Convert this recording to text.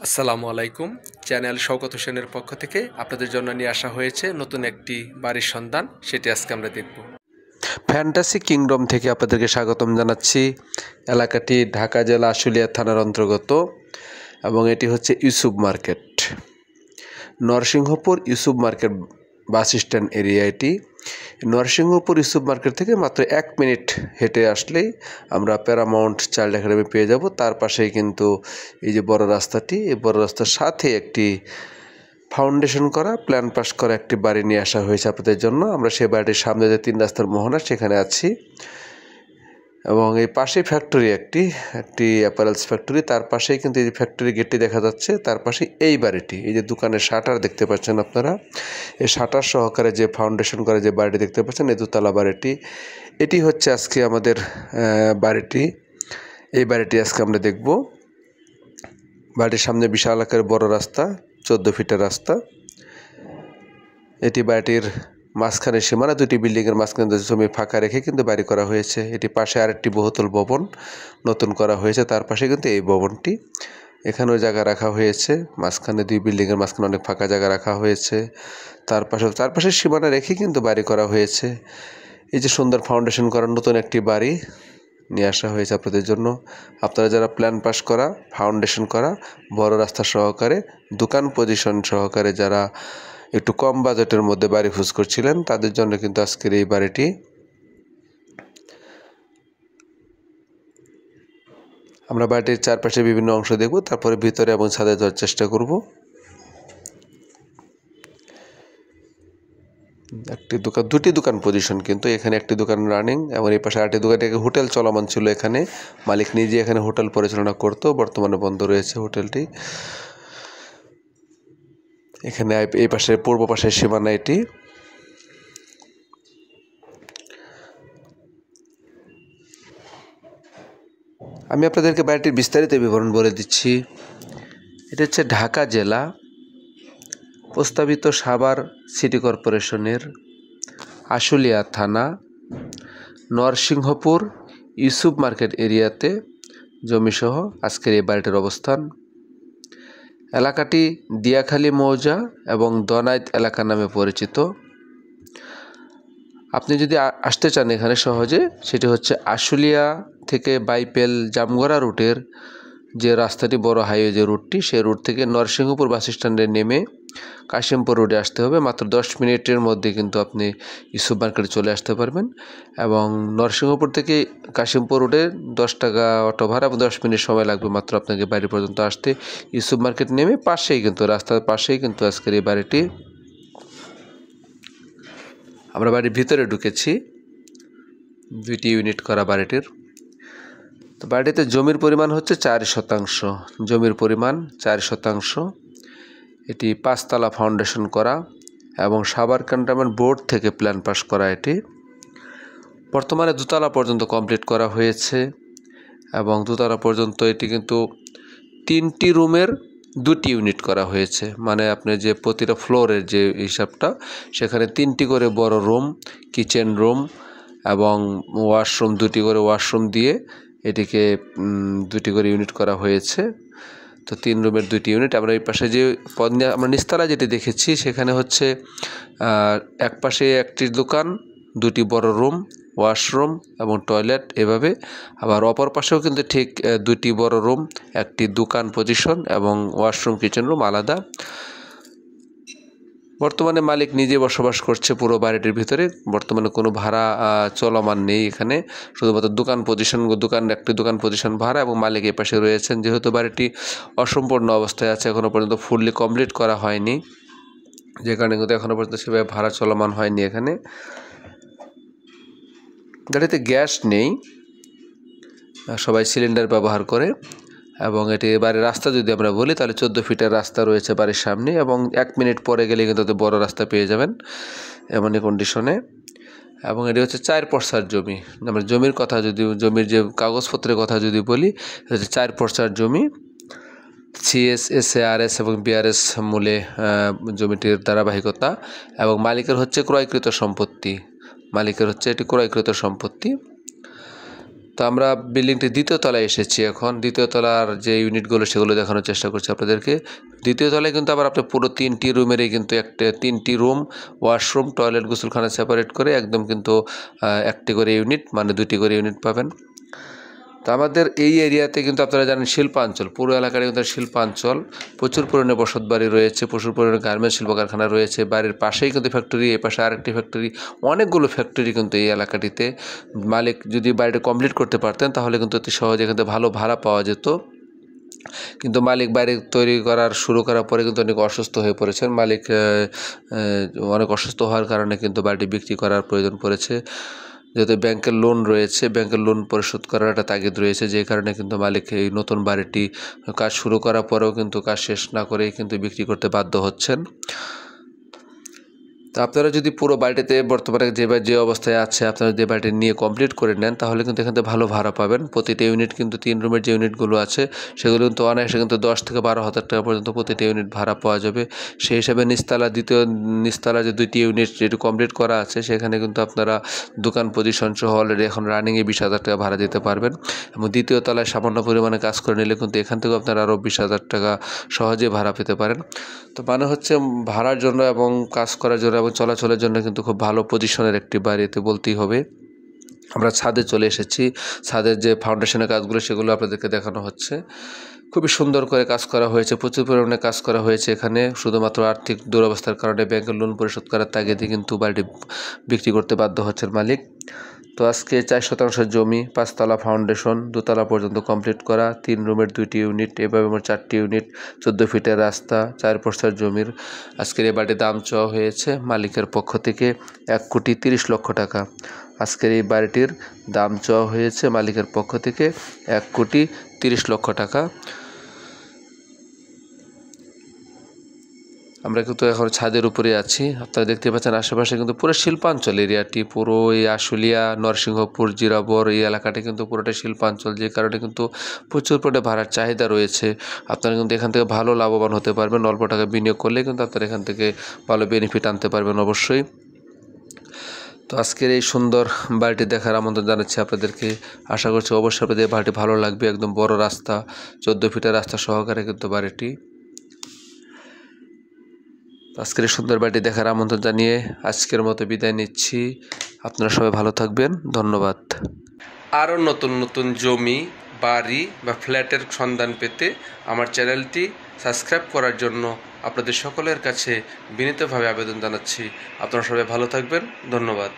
আসসালামু আলাইকুম। চ্যানেল শওকত হোসেনের পক্ষ থেকে আপনাদের জন্য নিয়ে আসা হয়েছে নতুন একটি বাড়ির সন্ধান, সেটি আজকে আমরা দেখব। ফ্যান্টাসি কিংডম থেকে আপনাদেরকে স্বাগতম জানাচ্ছি। এলাকাটি ঢাকা জেলা আশুলিয়া থানার অন্তর্গত এবং এটি হচ্ছে Yusuf market, Narsinghpur Yusuf market bus stand area. এটি নরসিংহপুর ইউসুফ মার্কেট থেকে মাত্র 1 মিনিট হেঁটে আসলেই আমরা প্যারামাউন্ট চাইল্ড একাডেমি পেয়ে যাব। তার পাশেই কিন্তু এই যে বড় রাস্তাটি, এই বড় রাস্তার সাথে একটি ফাউন্ডেশন করা, প্ল্যান পাস করা একটি বাড়ি নিয়ে আসা হয়েছে আপনাদের জন্য। আমরা সেই বাড়িটির সামনে যে 3 রাস্তার মোহনা, সেখানে আছি এবং এই পাশে ফ্যাক্টরি একটি অ্যাপারেলস ফ্যাক্টরি। তার পাশেই কিন্তু এই যে ফ্যাক্টরি গেটটি দেখা যাচ্ছে, তার পাশে এই বাড়িটি, এই যে দোকানের শাটার দেখতে পাচ্ছেন আপনারা, এই শাটার সহকারে যে ফাউন্ডেশন করে যে বাড়িটি দেখতে পাচ্ছেন, এই দোতলা বাড়িটি, এটি হচ্ছে আজকে আমাদের বাড়িটি। এই বাড়িটি আজকে আমরা দেখব। বাড়ির সামনে বিশাল আকারের বড় রাস্তা, 14 ফিটের রাস্তা। এটি বাড়িটির মাঝখানে সীমানা, দুটি বিল্ডিংয়ের মাঝখানে জমি ফাঁকা রেখে কিন্তু বাড়ি করা হয়েছে। এটি পাশে আরেকটি বহুতল ভবন নতুন করা হয়েছে, তার পাশে কিন্তু এই ভবনটি। এখানেও জায়গা রাখা হয়েছে, মাঝখানে 2 বিল্ডিংয়ের মাঝখানে অনেক ফাঁকা জায়গা রাখা হয়েছে। তার পাশে সীমানা রেখে কিন্তু বাড়ি করা হয়েছে। এই যে সুন্দর ফাউন্ডেশন করা নতুন একটি বাড়ি নিয়ে আসা হয়েছে আপনাদের জন্য। আপনারা যারা প্ল্যান পাস করা, ফাউন্ডেশন করা, বড় রাস্তা সহকারে, দোকান পজিশন সহকারে যারা একটু কম বাজেটের মধ্যে বাড়ি খোঁজ করছিলেন, তাদের জন্য কিন্তু আজকের এই বাড়িটি। আমরা বাড়িটির চারপাশে বিভিন্ন অংশ দেখব, তারপরে ভিতরে এবং ছাদে যাওয়ার চেষ্টা করব। দুটি দোকান পজিশন, কিন্তু এখানে একটি দোকান রানিং এবং এই পাশে আরেকটি দোকান। হোটেল চলমান ছিল এখানে, মালিক নিজে এখানে হোটেল পরিচালনা করতো, বর্তমানে বন্ধ রয়েছে হোটেলটি। এখানে এই পাশে পূর্ব পাশের সীমানা এটি। আমি আপনাদেরকে বাড়িটির বিস্তারিত বিবরণ বলে দিচ্ছি। এটা হচ্ছে ঢাকা জেলা, প্রস্তাবিত সাভার সিটি কর্পোরেশনের আশুলিয়া থানা, নরসিংহপুর ইউসুফ মার্কেট এরিয়াতে জমিসহ আজকের এই বাড়িটির অবস্থান। এলাকাটি দিয়াখালী মৌজা এবং দনাইত এলাকা নামে পরিচিত। আপনি যদি আসতে চান এখানে সহজে, সেটি হচ্ছে আশুলিয়া থেকে বাইপেল জামগড়া রুটের যে রাস্তাটি, বড় হাইওয়ে যে রুটটি, সেই রুট থেকে নরসিংহপুর বাস স্ট্যান্ডে নেমে কাশিমপুর রোডে আসতে হবে। মাত্র 10 মিনিটের মধ্যে কিন্তু আপনি ইউসুফ মার্কেটে চলে আসতে পারবেন। এবং নরসিংহপুর থেকে কাশিমপুর রোডে 10 টাকা অটো ভাড়া এবং 10 মিনিট সময় লাগবে মাত্র আপনাকে বাড়ি পর্যন্ত আসতে। ইউসুফ মার্কেট নেমে পাশেই কিন্তু, রাস্তার পাশেই কিন্তু আজকের এই বাড়িটি। আমরা বাড়ির ভিতরে ঢুকেছি, 2টি ইউনিট করা বাড়িটির। তো বাড়িতে জমির পরিমাণ হচ্ছে 4 শতাংশ, জমির পরিমাণ 4 শতাংশ। এটি 5 তলা ফাউন্ডেশন করা এবং সাভার ক্যান্টনমেন্ট বোর্ড থেকে প্ল্যান পাস করা। এটি বর্তমানে 2 তলা পর্যন্ত কমপ্লিট করা হয়েছে এবং 2 তলা পর্যন্ত এটি কিন্তু 3টি রুমের 2টি ইউনিট করা হয়েছে। মানে আপনি যে প্রতিটা ফ্লোরের যে হিসাবটা, সেখানে 3টি করে বড় রুম, কিচেন রুম এবং ওয়াশরুম, 2টি করে ওয়াশরুম দিয়ে এটিকে 2টি করে ইউনিট করা হয়েছে। তো 3 রুমের 2টি ইউনিট। আমরা এই পাশে যে আমরা নিচতলা যেটি দেখেছি, সেখানে হচ্ছে এক পাশে একটি দোকান, 2টি বড় রুম, ওয়াশরুম এবং টয়লেট এভাবে। আবার অপর পাশেও কিন্তু ঠিক 2টি বড় রুম, একটি দোকান পজিশন এবং ওয়াশরুম কিচেন রুম আলাদা। বর্তমানে মালিক নিজে বসবাস করছে পুরো বাড়িটির ভিতরে। বর্তমানে কোনো ভাড়া চলমান নেই এখানে, শুধুমাত্র দোকান পজিশন, একটি দোকান পজিশন ভাড়া এবং মালিক এই পাশে রয়েছেন। যেহেতু বাড়িটি অসম্পূর্ণ অবস্থায় আছে, এখনও পর্যন্ত ফুললি কমপ্লিট করা হয়নি, যে কারণে কিন্তু এখনও পর্যন্ত সেভাবে ভাড়া চলমান হয়নি এখানে। গাড়িতে গ্যাস নেই, সবাই সিলিন্ডার ব্যবহার করে। এবং এটি বাড়ির রাস্তা যদি আমরা বলি, তাহলে 14 ফিটের রাস্তা রয়েছে বাড়ির সামনে এবং 1 মিনিট পরে গেলে কিন্তু বড় রাস্তা পেয়ে যাবেন এমনই কন্ডিশনে। এবং এটি হচ্ছে 4 পর্সার জমি। আমরা জমির কথা যদি, জমির যে কাগজপত্রের কথা যদি বলি, হচ্ছে 4 পর্সার জমি। সিএস, এসএআরএস এবং বিআরএস মূলে জমিটির ধারাবাহিকতা এবং মালিকের হচ্ছে ক্রয়কৃত সম্পত্তি। এটি ক্রয়কৃত সম্পত্তি। তো আমরা বিল্ডিংটির দ্বিতীয় তলায় এসেছি। এখন দ্বিতীয় তলার যে ইউনিটগুলো সেগুলো দেখানোর চেষ্টা করছি আপনাদেরকে। দ্বিতীয় তলায় কিন্তু আবার আপনি পুরো 3টি রুমেরই কিন্তু 3টি রুম, ওয়াশরুম, টয়লেট, গোসলখানা সেপারেট করে একদম কিন্তু 1টি করে ইউনিট, মানে 2টি করে ইউনিট পাবেন। তো আমাদের এই এরিয়াতে কিন্তু আপনারা জানেন শিল্পাঞ্চল, পুরো এলাকাটা কিন্তু শিল্পাঞ্চল। প্রচুর পরিমাণে বসত বাড়ি রয়েছে, প্রচুর পরিমাণে গার্মেন্টস শিল্প কারখানা রয়েছে। বাড়ির পাশেই কিন্তু ফ্যাক্টরি, এই পাশে আরেকটি ফ্যাক্টরি, অনেকগুলো ফ্যাক্টরি কিন্তু এই এলাকাটিতে। মালিক যদি বাড়িটা কমপ্লিট করতে পারতেন তাহলে কিন্তু অতি সহজে এখান থেকে ভালো ভাড়া পাওয়া যেত। কিন্তু মালিক বাড়ি তৈরি শুরু করার পরে কিন্তু অনেক অসুস্থ হয়ে পড়েছেন। মালিক অনেক অসুস্থ হওয়ার কারণে কিন্তু বাড়িটি বিক্রি করার প্রয়োজন পড়েছে। যেহেতু ব্যাংকের লোন রয়েছে, ব্যাংকের লোন পরিশোধ করার একটা তাগিদ রয়েছে, যে কারণে কিন্তু মালিক এই নতুন বাড়িটি কাজ শুরু করার পরেও কিন্তু কাজ শেষ না করেই কিন্তু বিক্রি করতে বাধ্য হচ্ছেন। তো আপনারা যদি পুরো বাড়িটিতে বর্তমানে যে অবস্থায় আছে আপনারা যে বাড়িটি নিয়ে কমপ্লিট করে নেন তাহলে কিন্তু এখান থেকে ভালো ভাড়া পাবেন। প্রতিটি ইউনিট কিন্তু 3 রুমের যে ইউনিটগুলো আছে সেগুলো কিন্তু অনায়াসে কিন্তু 10 থেকে 12,000 টাকা পর্যন্ত প্রতিটি ইউনিট ভাড়া পাওয়া যাবে। সেই হিসাবে নিচতলা যে 2টি ইউনিট যেটি কমপ্লিট করা আছে সেখানে কিন্তু আপনারা দোকান পজিশন সহ অলরেডি এখন রানিংয়ে 20,000 টাকা ভাড়া দিতে পারবেন। এবং দ্বিতীয় তলায় সামান্য পরিমাণে কাজ করে নিলে কিন্তু এখান থেকেও আপনারা আরও 20,000 টাকা সহজে ভাড়া পেতে পারেন। তো মানে হচ্ছে ভাড়ার জন্য এবং কাজ করার জন্য এবং চলাচলের জন্য কিন্তু খুব ভালো পজিশনের একটি বাড়িতে বলতেই হবে। আমরা ছাদে চলে এসেছি। ছাদের যে ফাউন্ডেশনের কাজগুলো সেগুলো আপনাদেরকে দেখানো হচ্ছে। খুবই সুন্দর করে কাজ করা হয়েছে, প্রচুর পরিমাণে কাজ করা হয়েছে এখানে। শুধুমাত্র আর্থিক দুরবস্থার কারণে ব্যাংকের লোন পরিশোধ করার তাগিদে কিন্তু বাড়িটি বিক্রি করতে বাধ্য হচ্ছেন মালিক। তো আজকে 4 শতাংশ জমি, 5 তলা ফাউন্ডেশন, 2 তলা পর্যন্ত কমপ্লিট করা, 3 রুমের 2টি ইউনিট, এভাবে মোট 4টি ইউনিট, 14 ফিটের রাস্তা, 4 পর্সার জমির আজকের এই বাড়ির দাম চাওয়া হয়েছে মালিকের পক্ষ থেকে 1,30,00,000 টাকা। আজকের এই বাড়িটির দাম চাওয়া হয়েছে মালিকের পক্ষ থেকে 1,30,00,000 টাকা। আমরা কিন্তু এখন ছাদের উপরে আছি। আপনারা দেখতে পাচ্ছেন আশেপাশে কিন্তু পুরো শিল্পাঞ্চল এরিয়াটি, পুরো এই আশুলিয়া, নরসিংহপুর, জিরাবর এই এলাকাটি কিন্তু পুরোটা শিল্পাঞ্চল, যে কারণে কিন্তু প্রচুর পরিমাণে ভাড়ার চাহিদা রয়েছে। আপনারা কিন্তু এখান থেকে ভালো লাভবান হতে পারবেন। অল্প টাকা বিনিয়োগ করলে কিন্তু আপনারা এখান থেকে ভালো বেনিফিট আনতে পারবেন অবশ্যই। তো আজকের এই সুন্দর বাড়িটি দেখার আমন্ত্রণ জানাচ্ছি আপনাদেরকে। আশা করছি অবশ্যই আপনাদের বাড়িটি ভালো লাগবে। একদম বড় রাস্তা, 14 ফিটের রাস্তা সহকারে কিন্তু বাড়িটি। আজকের এই সুন্দর বাড়িটি দেখার আমন্ত্রণ জানিয়ে আজকের মতো বিদায় নিচ্ছি। আপনারা সবাই ভালো থাকবেন, ধন্যবাদ। আরও নতুন নতুন জমি, বাড়ি বা ফ্ল্যাটের সন্ধান পেতে আমার চ্যানেলটি সাবস্ক্রাইব করার জন্য আপনাদের সকলের কাছে বিনীতভাবে আবেদন জানাচ্ছি। আপনারা সবাই ভালো থাকবেন, ধন্যবাদ।